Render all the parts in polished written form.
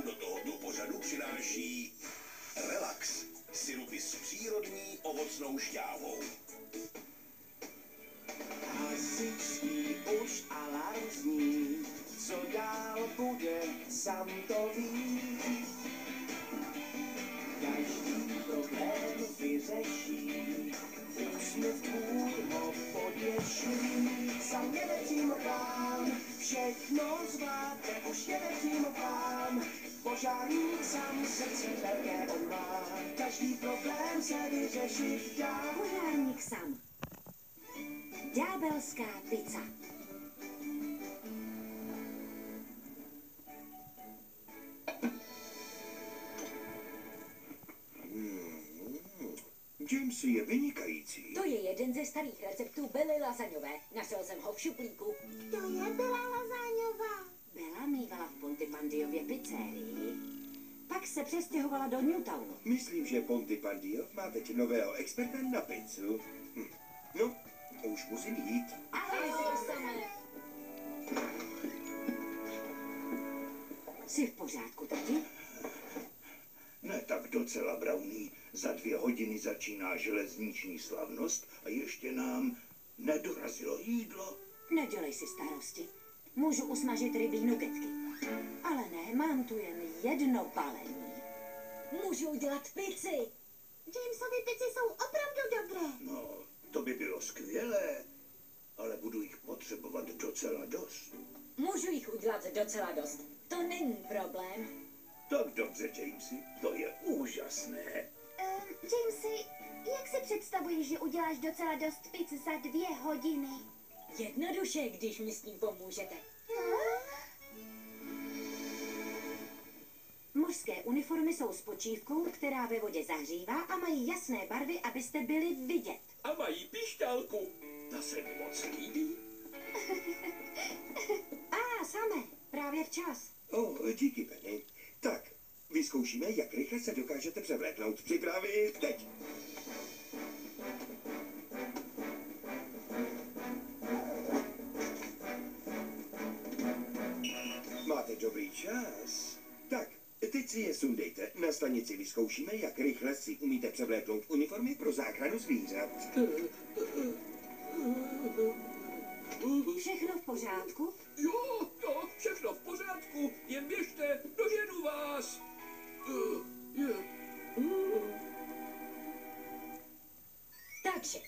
vám do tohoto pořadu přináší Relax, sirupy s přírodní ovocnou šťávou. Hasičský už alarm zní, co dál bude, sám to ví. Každý problém vyřeší, úsměv tvůj ho potěší. Sám jede přímo k vám, všechno zvládne, už jede přímo k vám. Požárník sám srdce velké on má, každý problém se vyřešit dá. Požárník sám. Ďábelská pizza. James je vynikající. To je jeden ze starých receptů Belly lasaňové. Našel jsem ho v šuplíku. To je Bela lasaňová. Bella mývala v Pontypandiově pizzerii. Pak se přestěhovala do Newtownu. Myslím, že Pontypandiov má teď nového experta na pizzu. No, už musím jít. Ahoj, Samé. Jsi v pořádku, tati? Ne tak docela, Brownie. Za 2 hodiny začíná železniční slavnost a ještě nám nedorazilo jídlo. Nedělej si starosti. Můžu usmažit rybí nugetky. Ale ne, mám tu jen jedno balení. Můžu udělat pici. Jamesovy pici jsou opravdu dobré. No, to by bylo skvělé, ale budu jich potřebovat docela dost. Můžu jich udělat docela dost. To není problém. Tak dobře, Jamesy, to je úžasné. Jamesy, jak si představuješ, že uděláš docela dost pizzy za 2 hodiny? Jednoduše, když mi s tím pomůžete. Mužské uniformy jsou z počívkou, která ve vodě zahřívá a mají jasné barvy, abyste byli vidět. A mají pišťálku. Ta se mi moc líbí. Samé, právě včas. Díky, Penny. Tak, vyzkoušíme, jak rychle se dokážete převléknout. Připravit teď. Máte dobrý čas. Tak, teď si je sundejte. Na stanici vyzkoušíme, jak rychle si umíte převléknout uniformy pro záchranu zvířat. Všechno v pořádku? Jo, všechno v pořádku. Jen běžte, doženu vás. Takže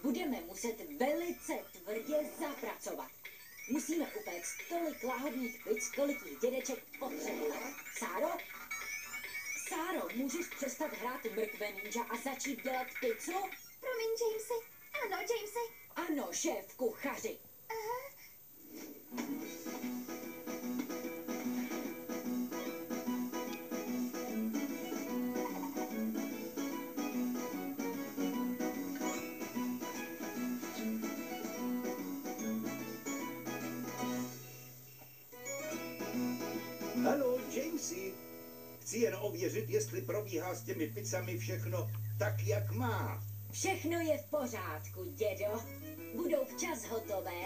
budeme muset velice tvrdě zapracovat. Musíme upéct tolik lahodných pic, kolik jich dědeček potřebuje. Sáro? Sáro, můžeš přestat hrát mrkve ninja a začít dělat pizzu? Promiň, Jamesy. Ano, Jamesy. Ano, šéf kuchaři. Haló, Jamesy. Chci jen ověřit, jestli probíhá s těmi pizzami všechno tak, jak má. Všechno je v pořádku, dědo. Budou včas hotové.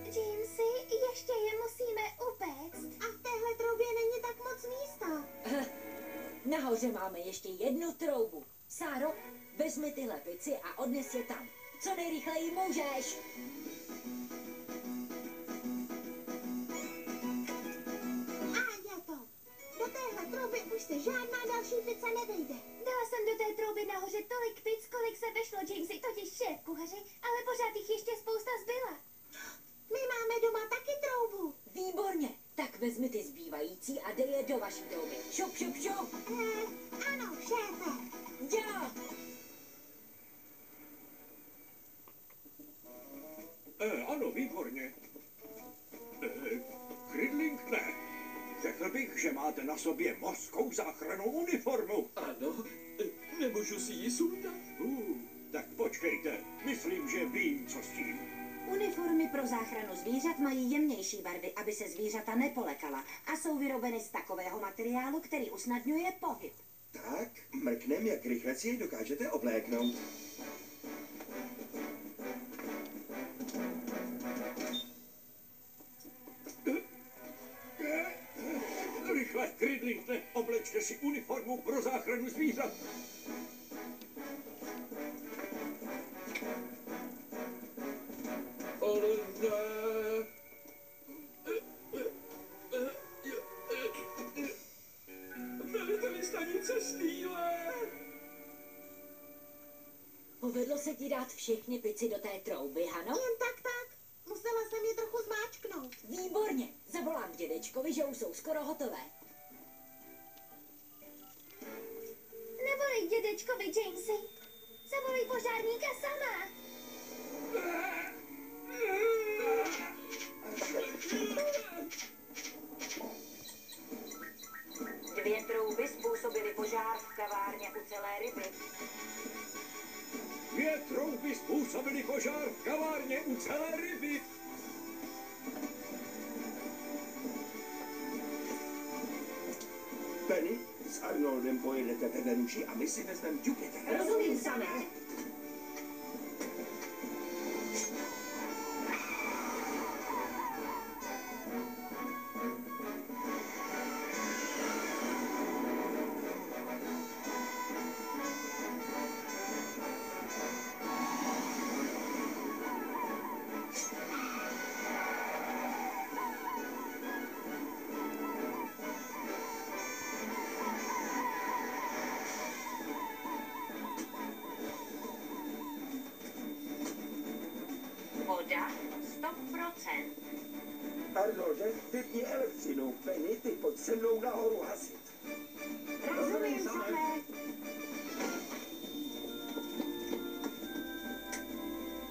Jamesy, ještě je musíme upéct. A v téhle troubě není tak moc místa. Nahoře máme ještě jednu troubu. Sáro, vezmi tyhle pici a odnes je tam. Co nejrychleji můžeš. A je to. Do téhle trouby už se žádná další pizza nevejde. Dala jsem do té trouby nahoře tolik pic, kolik se vešlo, Jamesy, totiž šéf kuchaři, ale pořád jich ještě spousta zbyla. My máme doma taky troubu. Výborně, tak vezmi ty zbývající a dej je do vaší trouby. Šup, šup, šup. Ano, šéfe. Já. Ano, výborně. Krydling ne. Řekl bych, že máte na sobě mořskou záchrannou uniformu. Ano, nemůžu si ji sundat. Tak počkejte, myslím, že vím, co s tím. Uniformy pro záchranu zvířat mají jemnější barvy, aby se zvířata nepolekala a jsou vyrobeny z takového materiálu, který usnadňuje pohyb. Tak, mrknem, jak rychle si je dokážete obléknout. Rychle, oblečte si uniformu pro záchranu zvířat. Ale ne. Veliteli stanice Stýle. Povedlo se ti dát všechny pici do té trouby, Hano? Jen tak. Musela jsem je trochu zmáčknout. Výborně. Zavolám dědečkovi, že už jsou skoro hotové. Nevolej dědečkovi, Jamesy. Zavolej požárníka sama. Dvě trouby způsobily požár v kavárně u Celé ryby. Dvě trouby způsobily požár v kavárně u Celé ryby. Penny, s Arnoldem pojedete ve Venuši a my si vezmeme Jupitera. Rozumím, samé. Voda 100%. Arnolde, vypni elektřinu. Penny, ty pojď se mnou nahoru hasit. Rozumím, samé.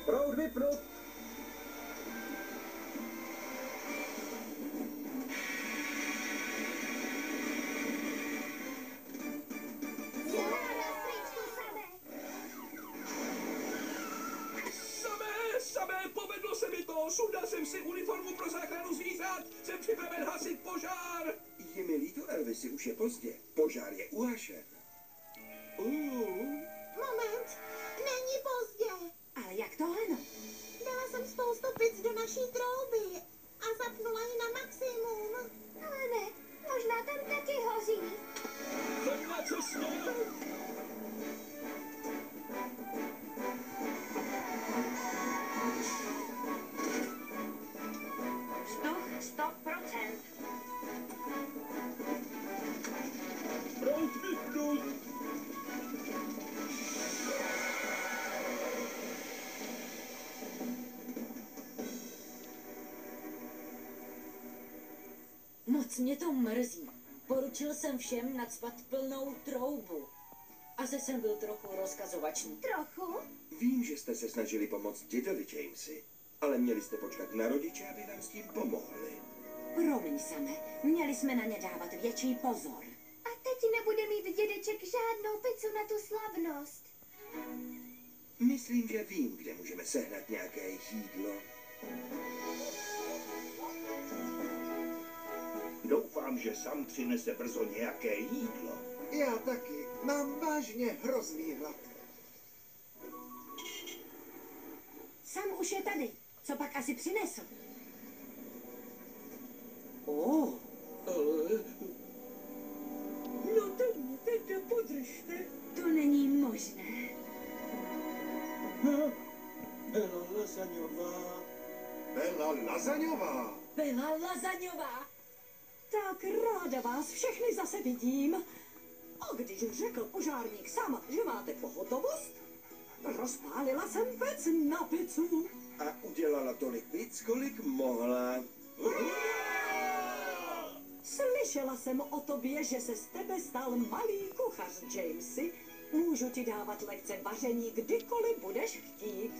Proud vypnout. Samé, povedlo se mi to. Sundal jsem si uniformu pro záchranu zvířat. Jsem připraven hasit požár. Je mi líto, Elvisi, už je pozdě. Požár je uhašen. Moment, není pozdě. Ale jak to, Hano? Dala jsem spoustu pic do naší trouby a zapnula ji na maximum. Ale ne, možná tam taky hoří. Jsem na cestě. Vzduch 100%. Proud vypnout. Moc mě to mrzí. Poručil jsem všem nacpat plnou troubu. Asi jsem byl trochu rozkazovačný. Trochu? Vím, že jste se snažili pomoct dědovi Jamesi, ale měli jste počkat na rodiče, aby vám s tím pomohli. Promiň, Samé, měli jsme na ně dávat větší pozor. A teď nebude mít dědeček žádnou pizzu na tu slavnost. Myslím, že vím, kde můžeme sehnat nějaké jídlo. Doufám, že Sam přinese brzo nějaké jídlo. Já taky. Mám vážně hrozný hlad. Sam už je tady. Co pak asi přinesl? Ale... No teď mě teď podržte. To není možné. Bela Lazaňová. Bela Lazaňová. Byla lazaňová. Tak ráda vás všechny zase vidím. A když řekl požárník Sam, že máte pohotovost, rozpálila jsem pec na pizzu. A udělala tolik pizz, kolik mohla. Slyšela jsem o tobě, že se z tebe stal malý kuchař, Jamesy. Můžu ti dávat lekce vaření, kdykoliv budeš chtít.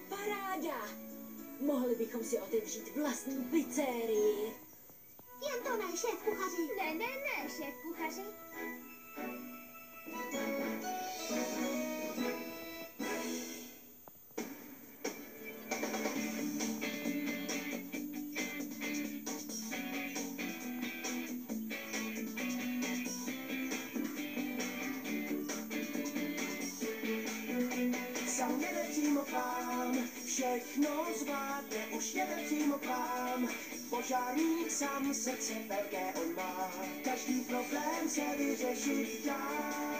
Paráda. Mohli bychom si otevřít vlastní pizzerii. Jen to ne, šéf kuchaři. Ne, šéf kuchaři. Sam jede přímo k vám, všechno zvládne, už jede přímo k vám. Požárník sám srdce velké on má, každý problém se vyřešit dá.